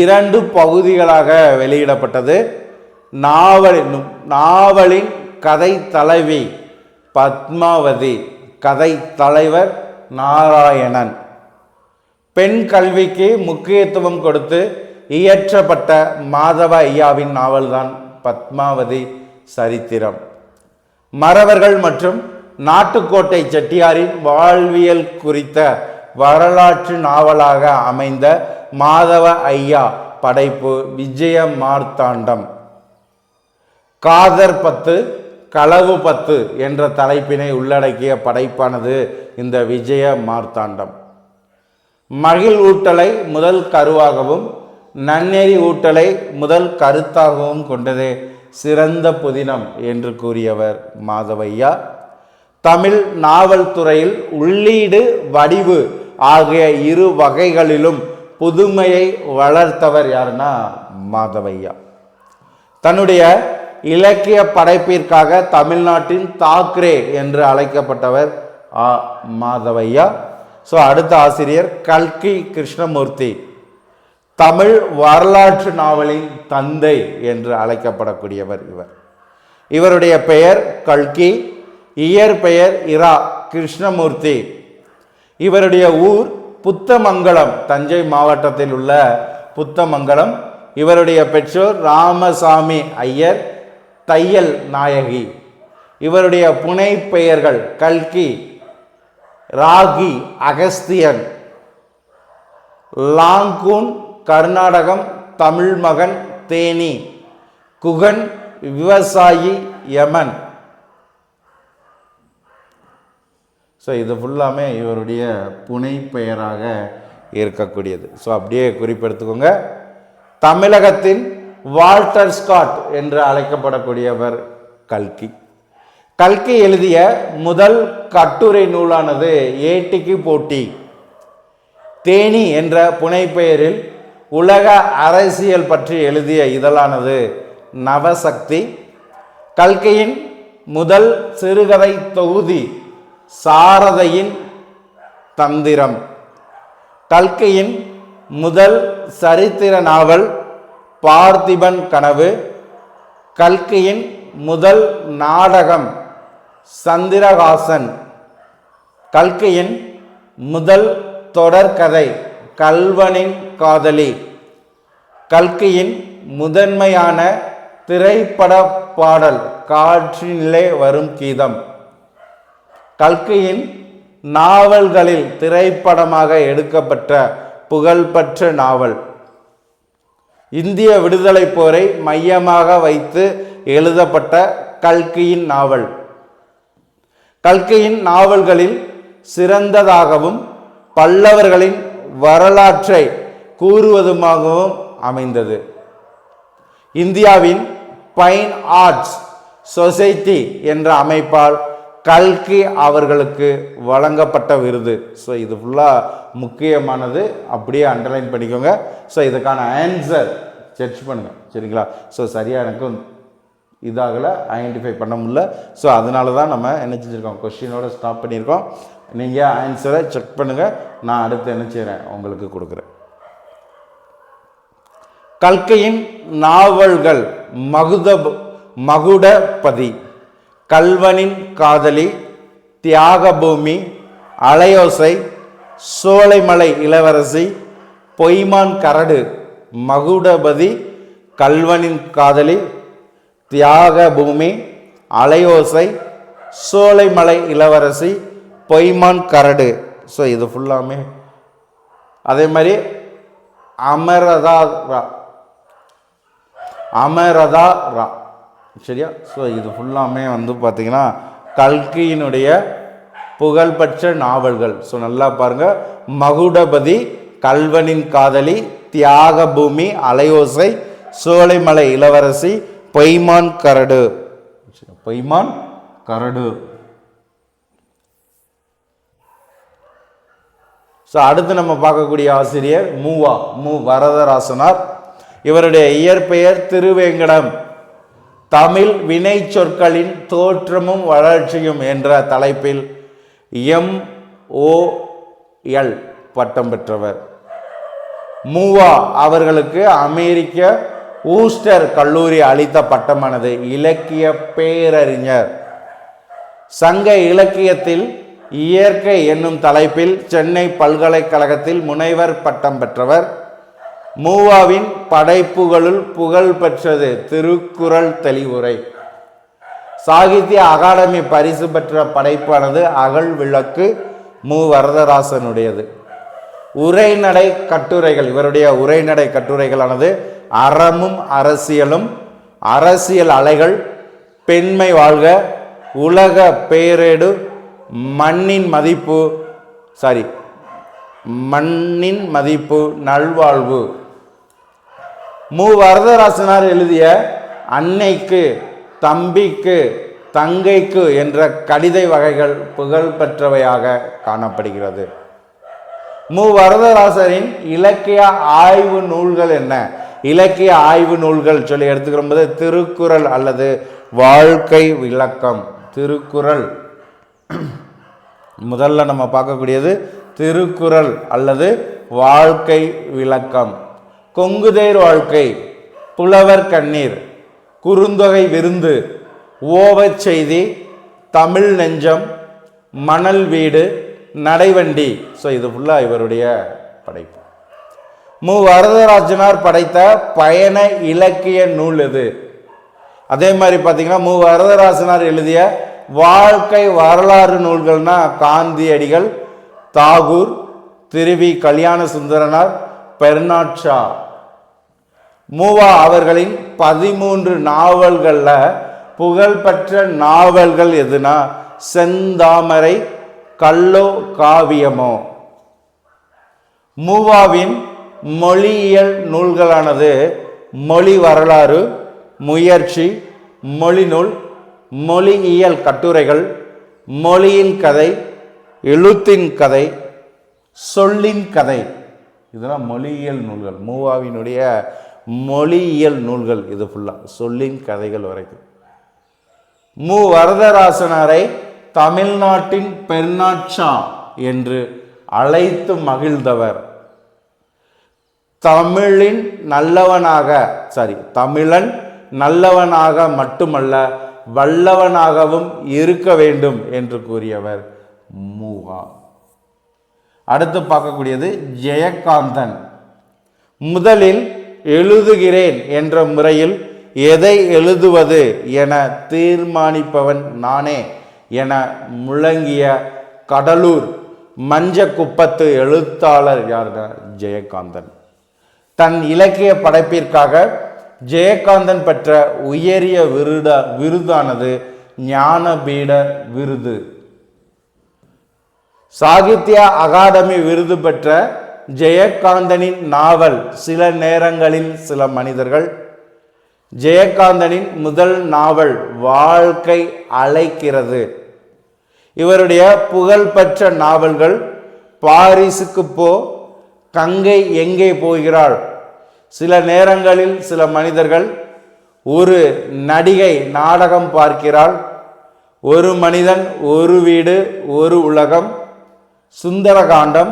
2 பகுதிகளாக வெளியிடப்பட்டது. நாவலின் கதை தலைவி பத்மாவதி, கதை தலைவர் நாராயணன். பெண் கல்விக்கு முக்கியத்துவம் கொடுத்து இயற்றப்பட்ட மாதவ ஐயாவின் நாவல்தான் பத்மாவதி சரித்திரம். மறவர்கள் மற்றும் நாட்டுக்கோட்டை செட்டியாரின் வாழ்வியல் குறித்த வரலாற்று நாவலாக அமைந்த மாதவ ஐயா படைப்பு விஜய மார்த்தாண்டம். காதர் 10 களவு 10 என்ற தலைப்பினை உள்ளடக்கிய படைப்பானது இந்த விஜய மார்த்தாண்டம். மகிழ்வூட்டலை முதல் கருவாகவும் நன்னெறி ஊட்டலை முதல் கருத்தாகவும் கொண்டது சிறந்த புதினம் என்று கூறியவர் மாதவையா. தமிழ் நாவல் துறையில் உள்ளீடு வடிவு ஆகிய இரு வகைகளிலும் புதுமையை வளர்த்தவர் யாருன்னா மாதவையா. தன்னுடைய இலக்கிய படைப்பிற்காக தமிழ்நாட்டின் தாக்கரே என்று அழைக்கப்பட்டவர் மாதவையா. ஸோ அடுத்த ஆசிரியர் கல்கி கிருஷ்ணமூர்த்தி, தமிழ் வரலாற்று நாவலின் தந்தை என்று அழைக்கப்படக்கூடியவர் இவர். இவருடைய பெயர் கல்கி, இயற்பெயர் இரா கிருஷ்ணமூர்த்தி. இவருடைய ஊர் புத்தமங்கலம், தஞ்சை மாவட்டத்தில் உள்ள புத்தமங்கலம். இவருடைய பெற்றோர் ராமசாமி ஐயர், தையல் நாயகி. இவருடைய புனை பெயர்கள் கல்கி, ராகி, அகஸ்தியன், லாங்கூன் கர்நாடகம், தமிழ் மகன் தேனி, குகன் விவசாயி யமன். ஸோ இது ஃபுல்லாமே இவருடைய புனை பெயராக இருக்கக்கூடியது. ஸோ அப்படியே குறிப்பெடுத்துக்கோங்க. தமிழகத்தின் வால்டர் ஸ்காட் என்று அழைக்கப்படக்கூடியவர் கல்கி. கல்கி எழுதிய முதல் கட்டுரை நூலானது ஏட்டிக்கு போட்டி. தேனி என்ற புனைப்பெயரில் உலக அரசியல் பற்றி எழுதிய இதழானது நவசக்தி. கல்கியின் முதல் சிறுகதை தொகுதி சாரதையின் தந்திரம். கல்கியின் முதல் சரித்திர நாவல் பார்த்திபன் கனவு. கல்கியின் முதல் நாடகம் சந்திரஹாசன். கல்கியின் முதல் தொடர்கதை கல்வனின் காதலி. கல்கியின் முதன்மையான திரைப்பட பாடல் காற்றினிலே வரும் கீதம். கல்கியின் நாவல்களில் திரைப்படமாக எடுக்கப்பட்ட புகழ்பெற்ற நாவல். இந்திய விடுதலை போரை மையமாக வைத்து எழுதப்பட்ட கல்கியின் நாவல். கல்கியின் நாவல்களில் சிறந்ததாகவும் பல்லவர்களின் வரலாற்றை கூறுவதுமாகவும் அமைந்தது. இந்தியாவின் பைன் ஆர்ட்ஸ் சொசைட்டி என்ற அமைப்பால் கல்கி அவர்களுக்கு வழங்கப்பட்ட விருது. ஸோ இது ஃபுல்லாக முக்கியமானது, அப்படியே அண்டர்லைன் பண்ணிக்கோங்க. ஸோ இதுக்கான ஆன்சர் சர்ச் பண்ணுங்கள், சரிங்களா? ஸோ சரியாக எனக்கும் இதாகலை, ஐடென்டிஃபை பண்ண முடியல. ஸோ அதனால தான் நம்ம என்ன செஞ்சுருக்கோம், கொஸ்டினோட ஸ்டாப் பண்ணியிருக்கோம். நீங்கள் ஆன்சரை செக் பண்ணுங்கள், நான் அடுத்து என்ன செய்கிறேன் உங்களுக்கு கொடுக்குறேன். கல்கியின் நாவல்கள் மகுடபதி, கல்வனின் காதலி, தியாகபூமி, அலையோசை, சோலைமலை இளவரசி, பொய்மான் கரடு. மகுடபதி, கல்வனின் காதலி, தியாகபூமி, அலையோசை, சோலைமலை இளவரசி, பொய்மான் கரடு. ஸோ இது ஃபுல்லாமே அதே மாதிரி அமரதா ரா, சரியா? ஸோ இது ஃபுல்லாமே வந்து பார்த்திங்கன்னா கல்கியினுடைய புகழ்பெற்ற நாவல்கள். ஸோ நல்லா பாருங்கள், மகுடபதி, கல்வனின் காதலி, தியாகபூமி, அலையோசை, சோலைமலை இளவரசி, பொய்மான் கரடு. பொய்மான் கரடு. ஸோ அடுத்து நம்ம பார்க்கக்கூடிய ஆசிரியர் மு வரதராசனார். இவருடைய இயற்பெயர் திருவேங்கடம். தமிழ் வினை சொற்களின் தோற்றமும் வளர்ச்சியும் என்ற தலைப்பில் MOL பட்டம் பெற்றவர். மூவா அவர்களுக்கு அமெரிக்க ஊஸ்டர் கல்லூரி அளித்த பட்டமானது இலக்கிய பேரறிஞர். சங்க இலக்கியத்தில் இயற்கை என்னும் தலைப்பில் சென்னை பல்கலைக்கழகத்தில் முனைவர் பட்டம் பெற்றவர். மூவாவின் படைப்புகளுள் புகழ் பெற்றது திருக்குறள் தெளிவுரை. சாகித்ய அகாடமி பரிசு பெற்ற படைப்பானது அகல் விளக்கு, மு வரதராசனுடையது. உரைநடை கட்டுரைகள், இவருடைய உரைநடை கட்டுரைகளானது அறமும் அரசியலும், அரசியல் அலைகள், பெண்மை வாழ்க, உலக பேரேடு, மண்ணின் மதிப்பு, நல்வாழ்வு. மு வரதராசனார் எழுதிய அன்னைக்கு, தம்பிக்கு, தங்கைக்கு என்ற கடிதை வகைகள் புகழ்பெற்றவையாக காணப்படுகிறது. மு வரதராசரின் இலக்கிய ஆய்வு நூல்கள் என்ன? இலக்கிய ஆய்வு நூல்கள் சொல்லி எடுத்துக்கிற திருக்குறள் அல்லது வாழ்க்கை விளக்கம். திருக்குறள் முதல்ல நம்ம பார்க்கக்கூடியது திருக்குறள் அல்லது வாழ்க்கை விளக்கம். கொங்குதேர் வாழ்க்கை, புலவர் கண்ணீர், குறுந்தொகை விருந்து, ஓவச் செய்தி, தமிழ் நெஞ்சம், மணல் வீடு, நடைவண்டி. ஸோ இது ஃபுல்லாக இவருடைய படைப்பு. மு வரதராஜனார் படைத்த பயண இலக்கிய நூல் எது? அதே மாதிரி பார்த்தீங்கன்னா மு வரதராசனார் எழுதிய வாழ்க்கை வரலாறு நூல்கள்னா காந்தியடிகள், தாகூர், திருவி கல்யாண சுந்தரனார், பெர்னாட் ஷா. மூவா அவர்களின் 13 நாவல்களில் புகழ்பெற்ற நாவல்கள் எதுனா செந்தாமரை, கல்லோ காவியமோ. மூவாவின் மொழியியல் நூல்களானது மொழி வரலாறு, முயற்சி, மொழிநூல், மொழியியல் கட்டுரைகள், மொழியின் கதை, எழுத்தின் கதை, சொல்லின் கதை. இதெல்லாம் மொழியியல் நூல்கள். மூவாவினுடைய மொழியியல் நூல்கள் இது ஃபுல்லாக சொல்லின் கதைகள் வரைக்கும். மு வரதராசனாரை தமிழ்நாட்டின் பெர்னாட் ஷா என்று அழைத்து மகிழ்ந்தவர். தமிழன் நல்லவனாக மட்டுமல்ல வல்லவனாகவும் இருக்க வேண்டும் என்று கூறியவர் மூவா. அடுத்து பார்க்கக்கூடியது ஜெயகாந்தன். முதலில் எழுதுகிறேன் என்ற முறையில் எதை எழுதுவது என தீர்மானிப்பவன் நானே என முழங்கிய கடலூர் மஞ்சக்குப்பத்து எழுத்தாளர் யாருன்னா ஜெயகாந்தன். தன் இலக்கிய படைப்பிற்காக ஜெயகாந்தன் பெற்ற உயரிய விருதானது ஞானபீட விருது. சாகித்ய அகாடமி விருது பெற்ற ஜெயகாந்தனின் நாவல் சில நேரங்களில் சில மனிதர்கள். ஜெயகாந்தனின் முதல் நாவல் வாழ்க்கை அழைக்கிறது. இவருடைய புகழ்பெற்ற நாவல்கள் பாரிஸுக்கு போ, கங்கை எங்கே போகிறாள், சில நேரங்களில் சில மனிதர்கள், ஒரு நடிகை நாடகம் பார்க்கிறாள், ஒரு மனிதன் ஒரு வீடு ஒரு உலகம், சுந்தரகாண்டம்,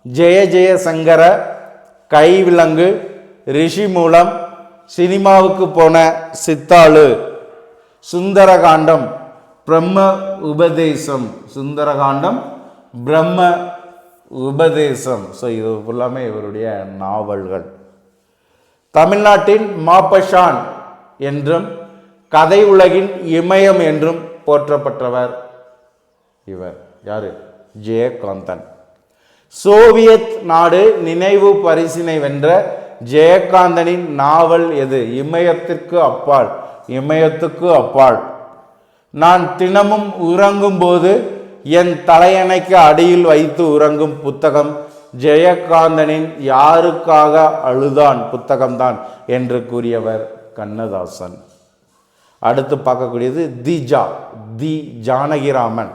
ஜெய ஜெய சங்கர, கைவிலங்கு, ரிஷி மூலம், சினிமாவுக்கு போன சித்தாளு, சுந்தரகாண்டம், பிரம்ம உபதேசம். சுந்தரகாண்டம், பிரம்ம உபதேசம். ஸோ இது ஃபுல்லாமே இவருடைய நாவல்கள். தமிழ்நாட்டின் மாப்பஷான் என்றும் கதை உலகின் இமயம் என்றும் போற்றப்பட்டவர் இவர். யாரு? ஜெயகாந்தன். சோவியத் நாடு நினைவு பரிசினை வென்ற ஜெயகாந்தனின் நாவல் எது? இமயத்திற்கு அப்பால். இமயத்துக்கு அப்பால். நான் தினமும் உறங்கும் போது என் தலையணைக்கு அடியில் வைத்து உறங்கும் புத்தகம் ஜெயகாந்தனின் யாருக்காக அழுதான் புத்தகம்தான் என்று கூறியவர் கண்ணதாசன். அடுத்து பார்க்கக்கூடியது தி ஜானகிராமன்.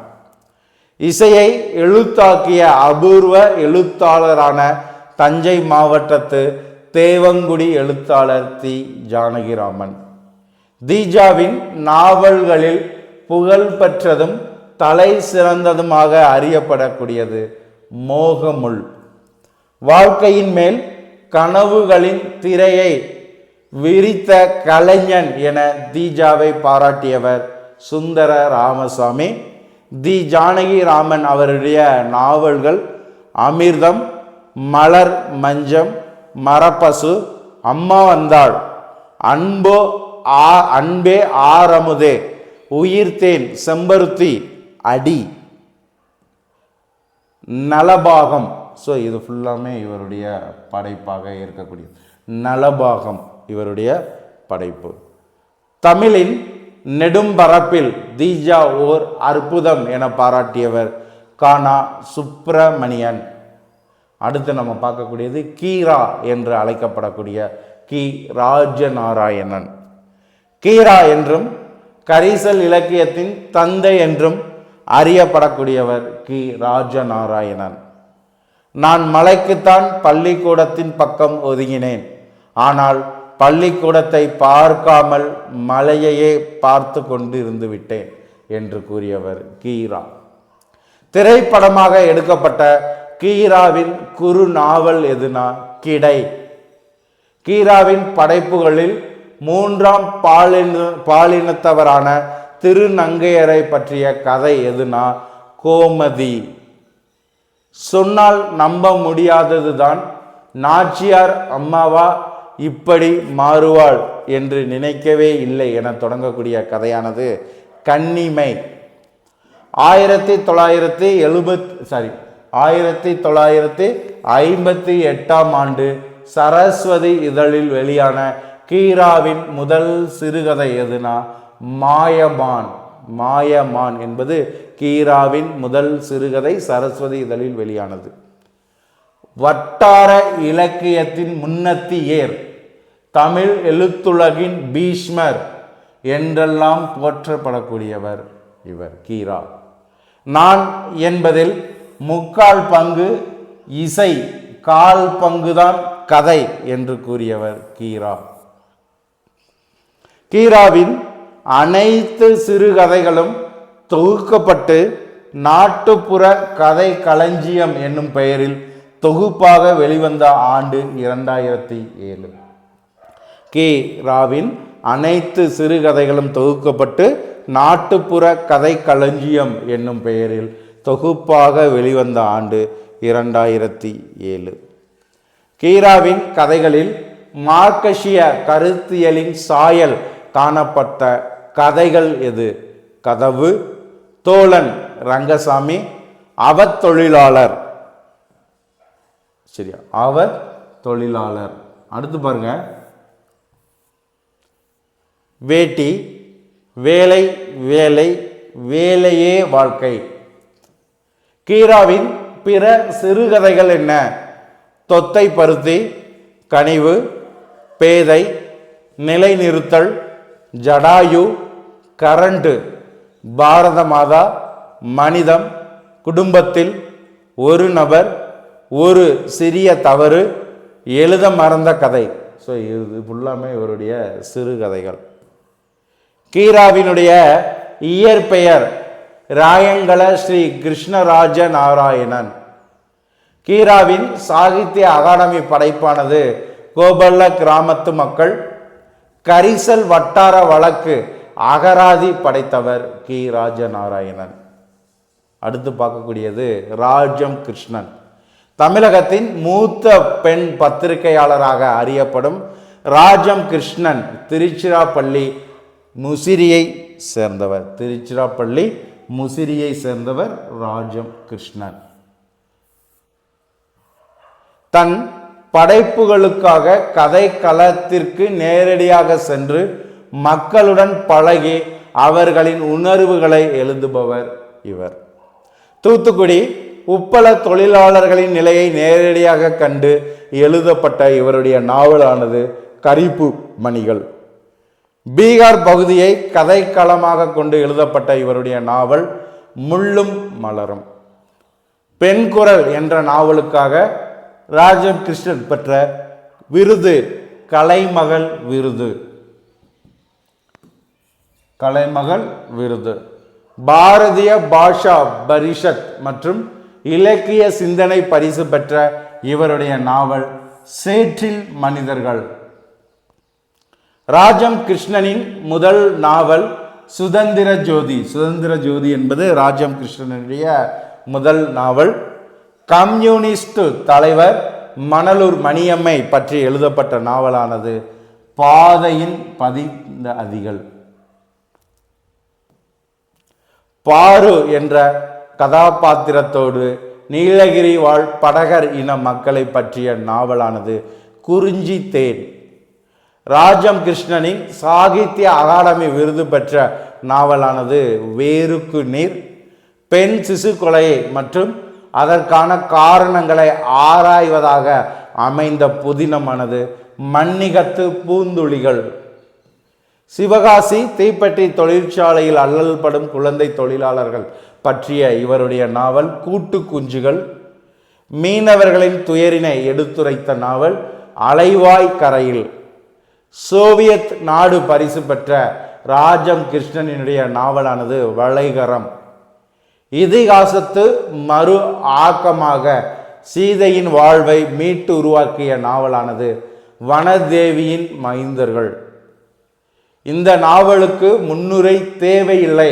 இசையை எழுத்தாக்கிய அபூர்வ எழுத்தாளரான தஞ்சை மாவட்டத்து தேவங்குடி எழுத்தாளர் தி ஜானகிராமன். தீஜாவின் நாவல்களில் புகழ்பெற்றதும் தலை சிறந்ததுமாக அறியப்படக்கூடியது மோகமுள். வாழ்க்கையின் மேல் கனவுகளின் திரையை விரித்த கலைஞன் என தீஜாவை பாராட்டியவர் சுந்தர ராமசாமி. தி ஜானகிராமன் அவருடைய நாவல்கள் அமிர்தம், மலர் மஞ்சம், மரப்பசு, அம்மா வந்தாள், அன்பே ஆரமுதே, உயிர்த்தேன், செம்பருத்தி, அடி, நலபாகம். ஸோ இது ஃபுல்லாமே இவருடைய படைப்பாக இருக்கக்கூடியது. நலபாகம் இவருடைய படைப்பு. தமிழின் நெடும்பரப்பில் தீஜா ஓர் அற்புதம் என பாராட்டியவர் கானா சுப்பிரமணியன். அடுத்து நம்ம பார்க்கக்கூடியது கீரா என்று அழைக்கப்படக்கூடிய கி ராஜநாராயணன். கீரா என்றும் கரிசல் இலக்கியத்தின் தந்தை என்றும் அறியப்படக்கூடியவர் கி ராஜநாராயணன். நான் மலைக்குத்தான் பள்ளிக்கூடத்தின் பக்கம் ஒதுங்கினேன், ஆனால் பள்ளிக்கூடத்தை பார்க்காமல் மலையையே பார்த்து கொண்டு இருந்து விட்டேன் என்று கூறியவர் கீரா. திரைப்படமாக எடுக்கப்பட்ட கீராவின் குறு நாவல் எதுனா கிடை. கீராவின் படைப்புகளில் மூன்றாம் பாலினத்தவரான திருநங்கையரை பற்றிய கதை எதுனா கோமதி. சொன்னால் நம்ப முடியாததுதான், நாச்சியார் அம்மாவா இப்படி மாறுவாள் என்று நினைக்கவே இல்லை என தொடங்கக்கூடிய கதையானது கன்னிமை. 1958 ஆண்டு சரஸ்வதி இதழில் வெளியான கீராவின் முதல் சிறுகதை எதுனா மாயமான். மாயமான் என்பது கீராவின் முதல் சிறுகதை, சரஸ்வதி இதழில் வெளியானது. வட்டார இலக்கியத்தின் முன்னத்தி ஏர், தமிழ் எழுத்துலகின் பீஷ்மர் என்றெல்லாம் போற்றப்படக்கூடியவர் இவர் கீரா. நான் என்பதில் 3/4 பங்கு இசை, 1/4 பங்குதான் கதை என்று கூறியவர் கீரா. கீராவின் அனைத்து சிறுகதைகளும் தொகுக்கப்பட்டு நாட்டுப்புற கதை களஞ்சியம் என்னும் பெயரில் தொகுப்பாக வெளிவந்த ஆண்டு 2007. கீராவின் அனைத்து சிறுகதைகளும் தொகுக்கப்பட்டு நாட்டுப்புற கதை களஞ்சியம் என்னும் பெயரில் தொகுப்பாக வெளிவந்த ஆண்டு 2007. கீராவின் கதைகளில் மார்க்சிய கருத்தியலின் சாயல் காணப்பட்ட கதைகள் எது? கதவு, தோழன் ரங்கசாமி, அவர் தொழிலாளர். சரியா, அவர் தொழிலாளர். அடுத்து பாருங்க, வேட்டி, வேலை, வேலை, வேலையே வாழ்க்கை. கீராவின் பிற சிறுகதைகள் என்ன? தொத்தை பருத்தி, கனிவு, பேதை, நிலைநிறுத்தல், ஜடாயு, கரண்டு, பாரத மாதா, மனிதம், குடும்பத்தில், ஒரு நபர், ஒரு சிறிய தவறு, எழுத மறந்த கதை. ஸோ இது ஃபுல்லாமே இவருடைய சிறுகதைகள். கீராவினுடைய இயற்பெயர் ராயங்கள ஸ்ரீ கிருஷ்ணராஜ நாராயணன். கீராவின் சாகித்ய அகாடமி படைப்பானது கோபல்ல கிராமத்து மக்கள், கரிசல் வட்டார வழக்கு அகராதி படைத்தவர் கி ராஜநாராயணன். அடுத்து பார்க்கக்கூடியது ராஜம் கிருஷ்ணன். தமிழகத்தின் மூத்த பெண் பத்திரிகையாளராக அறியப்படும் ராஜம் கிருஷ்ணன் திருச்சிராப்பள்ளி முசிறியை சேர்ந்தவர். திருச்சிராப்பள்ளி முசிறியை சேர்ந்தவர் ராஜம் கிருஷ்ணன். தன் படைப்புகளுக்காக கதை களத்திற்கு நேரடியாக சென்று மக்களுடன் பழகி அவர்களின் உணர்வுகளை எழுதுபவர் இவர். தூத்துக்குடி உப்பள தொழிலாளர்களின் நிலையை நேரடியாக கண்டு எழுதப்பட்ட இவருடைய நாவலானது கரிப்பு மணிகள். பீகார் பகுதியை கதைக்களமாக கொண்டு எழுதப்பட்ட இவருடைய நாவல் முள்ளும் மலரும். பெண் குரல் என்ற நாவலுக்காக ராஜம் கிருஷ்ணன் பெற்ற விருது கலைமகள் விருது. கலைமகள் விருது. பாரதிய பாஷா பரிஷத் மற்றும் இலக்கிய சிந்தனை பரிசு பெற்ற இவருடைய நாவல் சேற்றில் மனிதர்கள். ராஜம் கிருஷ்ணனின் முதல் நாவல் சுதந்திர ஜோதி. சுதந்திர ஜோதி என்பது ராஜம் கிருஷ்ணனுடைய முதல் நாவல். கம்யூனிஸ்ட் தலைவர் மணலூர் மணியம்மை பற்றி எழுதப்பட்ட நாவலானது பாதையின் பதிந்த அதிகள். பாரு என்ற கதாபாத்திரத்தோடு நீலகிரி வாழ் படகர் இன மக்களை பற்றிய நாவலானது குறிஞ்சி தேன். ராஜம் கிருஷ்ணனின் சாகித்ய அகாடமி விருது பெற்ற நாவலானது வேருக்கு நீர். பெண் சிசு கொலையை மற்றும் அதற்கான காரணங்களை ஆராய்வதாக அமைந்த புதினமானது மன்னிகத்து பூந்துளிகள். சிவகாசி தீப்பெட்டி தொழிற்சாலையில் அல்லல் படும் குழந்தை தொழிலாளர்கள் பற்றிய இவருடைய நாவல் கூட்டு குஞ்சுகள். மீனவர்களின் துயரினை எடுத்துரைத்த நாவல் அலைவாய் கரையில். சோவியத் நாடு பரிசு பெற்ற ராஜம் கிருஷ்ணனுடைய நாவலானது வளைகரம். இதிகாசத்து மறு ஆக்கமாக சீதையின் வாழ்வை மீட்டு உருவாக்கிய நாவலானது வனதேவியின் மைந்தர்கள். இந்த நாவலுக்கு முன்னுரை தேவையில்லை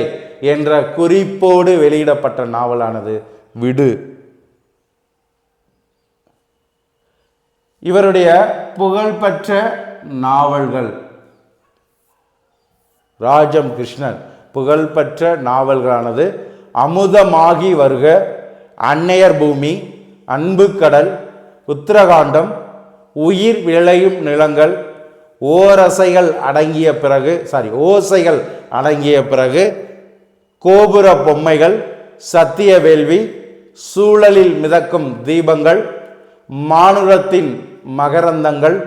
என்ற குறிப்போடு வெளியிடப்பட்ட நாவலானது விடு. இவருடைய புகழ்பெற்ற நாவல்கள் ராஜம் கிருஷ்ணன் புகழ்பெற்ற நாவல்களானது அமுதமாகி வருக, அன்னையர் பூமி, அன்பு கடல், உத்தரகாண்டம், உயிர் விளையும் நிலங்கள், ஓசைகள் அடங்கிய பிறகு, கோபுர பொம்மைகள், சத்திய வேள்வி, சூழலில் மிதக்கும் தீபங்கள், மானுடத்தின் மகரந்தங்கள்,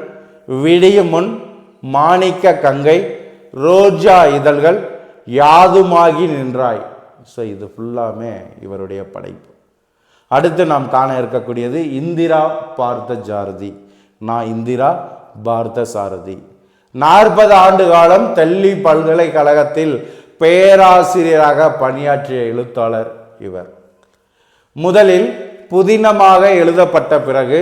விடியும் முன், மாணிக்க கங்கை, ரோஜா இதழ்கள், யாதுமாகி நின்றாய். ஸோ இது ஃபுல்லாமே இவருடைய படைப்பு. அடுத்து நாம் காண இருக்கக்கூடியது இந்திரா பார்த்த சாரதி. இந்திரா பார்த்த சாரதி 40 ஆண்டு காலம் டெல்லி பல்கலைக்கழகத்தில் பேராசிரியராக பணியாற்றிய எழுத்தாளர் இவர். முதலில் புதினமாக எழுதப்பட்ட பிறகு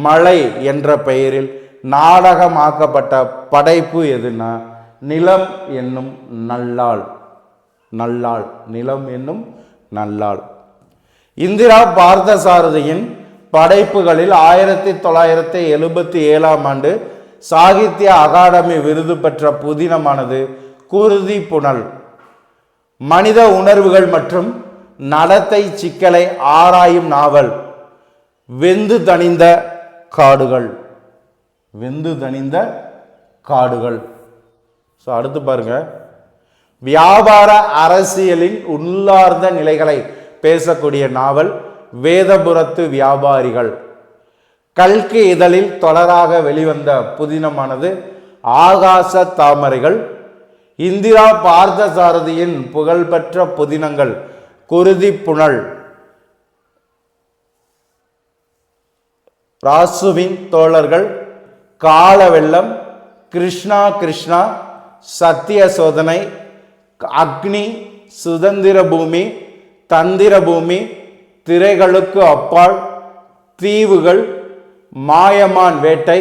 மழை என்ற பெயரில் நாடகமாக்கப்பட்ட படைப்பு எதுனா நிலம் என்னும் நல்லாள். நிலம் என்னும் நல்லாள். இந்திரா பார்த்தசாரதியின் படைப்புகளில் 1977 ஆண்டு சாகித்ய அகாடமி விருது பெற்ற புதினமானது குருதி புனல். மனித உணர்வுகள் மற்றும் நடத்தை சிக்கலை ஆராயும் நாவல் வெந்து தணிந்த காடுகள். ஸோ அடுத்து பாருங்க, வியாபார அரசியலின் உள்ளார்ந்த நிலைகளை பேசக்கூடிய நாவல் வேதபுரத்து வியாபாரிகள். கல்கி இதழில் தொடராக வெளிவந்த புதினமானது ஆகாச தாமரைகள். இந்திரா பார்த்தசாரதியின் புகழ்பெற்ற புதினங்கள் குருதி புனல், ராசுவின் தோழர்கள், காலவெள்ளம், கிருஷ்ணா, சத்திய சோதனை, அக்னி, சுதந்திர பூமி, தந்திர பூமி, திரைகளுக்கு அப்பால், தீவுகள், மாயமான் வேட்டை,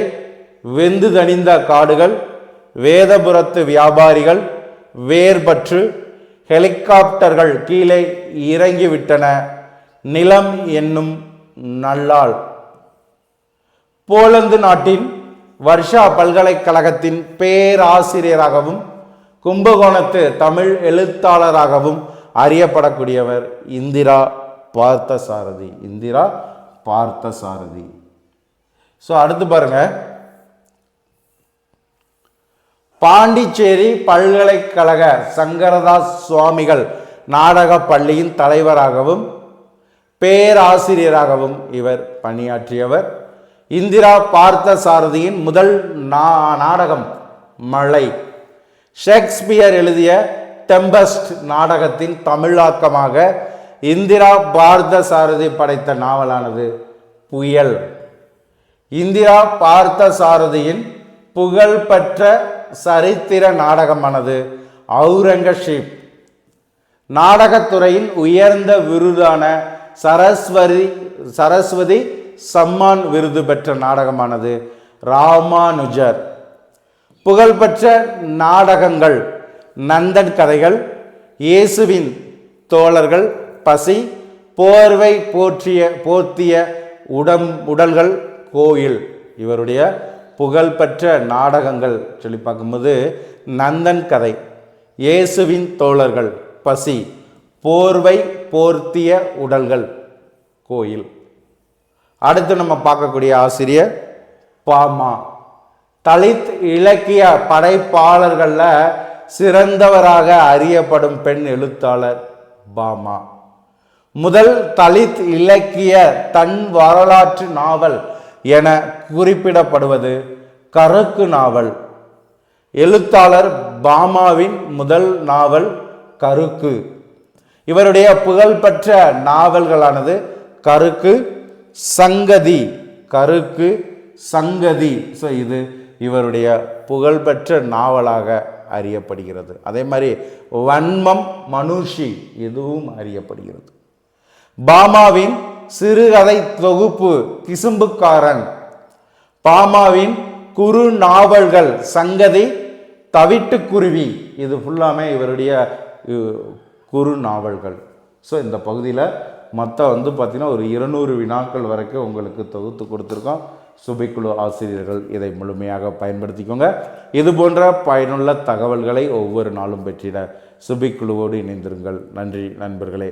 வெந்து தணிந்த காடுகள், வேதபுரத்து வியாபாரிகள், வேர்பற்று, ஹெலிகாப்டர்கள் கீழே இறங்கிவிட்டன, நிலம் என்னும் நல்லாள். போலந்து நாட்டின் வர்ஷா பல்கலைக்கழகத்தின் பேராசிரியராகவும் கும்பகோணத்து தமிழ் எழுத்தாளராகவும் அறியப்படக்கூடியவர் இந்திரா பார்த்தசாரதி. ஸோ அடுத்து பாருங்க, பாண்டிச்சேரி பல்கலைக்கழக சங்கரதாஸ் சுவாமிகள் நாடக பள்ளியின் தலைவராகவும் பேராசிரியராகவும் இவர் பணியாற்றியவர். இந்திரா பார்த்தசாரதியின் முதல் நாடகம் மழை. ஷேக்ஸ்பியர் எழுதிய டெம்பஸ்ட் நாடகத்தின் தமிழாக்கமாக இந்திரா பார்த்தசாரதி படைத்த நாவலானது புயல். இந்திரா பார்த்தசாரதியின் புகழ்பெற்ற சரித்திர நாடகமானது அவுரங்கசீப். நாடகத்துறையின் உயர்ந்த விருதான சரஸ்வதி சம்மான் விருது பெற்ற நாடகமானது ராமானுஜர். புகழ்பெற்ற நாடகங்கள் நந்தன் கதைகள், இயேசுவின் தோழர்கள், பசி, போர்வை போர்த்திய உடல்கள், கோயில். இவருடைய புகழ்பெற்ற நாடகங்கள் சொல்லி பார்க்கும்போது நந்தன் கதை, இயேசுவின் தோழர்கள், பசி, போர்வை போர்த்திய உடல்கள், கோயில். அடுத்து நம்ம பார்க்கக்கூடிய ஆசிரியர் பாமா. தலித் இலக்கிய படைப்பாளர்கள்ல சிறந்தவராக அறியப்படும் பெண் எழுத்தாளர் பாமா. முதல் தலித் இலக்கிய தன் வரலாற்று நாவல் என குறிப்பிடப்படுவது கருக்கு நாவல். எழுத்தாளர் பாமாவின் முதல் நாவல் கருக்கு. இவருடைய புகழ்பெற்ற நாவல்களானது கருக்கு, சங்கதி. கருக்கு, சங்கதி. ஸோ இது இவருடைய புகழ்பெற்ற நாவலாக அறியப்படுகிறது. அதே மாதிரி வன்மம் மனுஷி, இதுவும் அறியப்படுகிறது. பாமாவின் சிறுகதை தொகுப்பு கிசும்புக்காரன், பாமாவின் குறு நாவல்கள் சங்கதி, தவிட்டுக்குருவி, இது ஃபுல்லாமே இவருடைய குறு நாவல்கள். ஸோ இந்த பகுதியில் மொத்தம் பார்த்திங்கன்னா ஒரு 200 வினாக்கள் வரைக்கும் உங்களுக்கு தொகுத்து கொடுத்துருக்கோம். சுபைக்குழு ஆசிரியர்கள் இதை முழுமையாக பயன்படுத்திக்கோங்க. இது போன்ற பயனுள்ள தகவல்களை ஒவ்வொரு நாளும் பெற்றிட சுபைக்குழுவோடு இணைந்திருங்கள். நன்றி நண்பர்களே.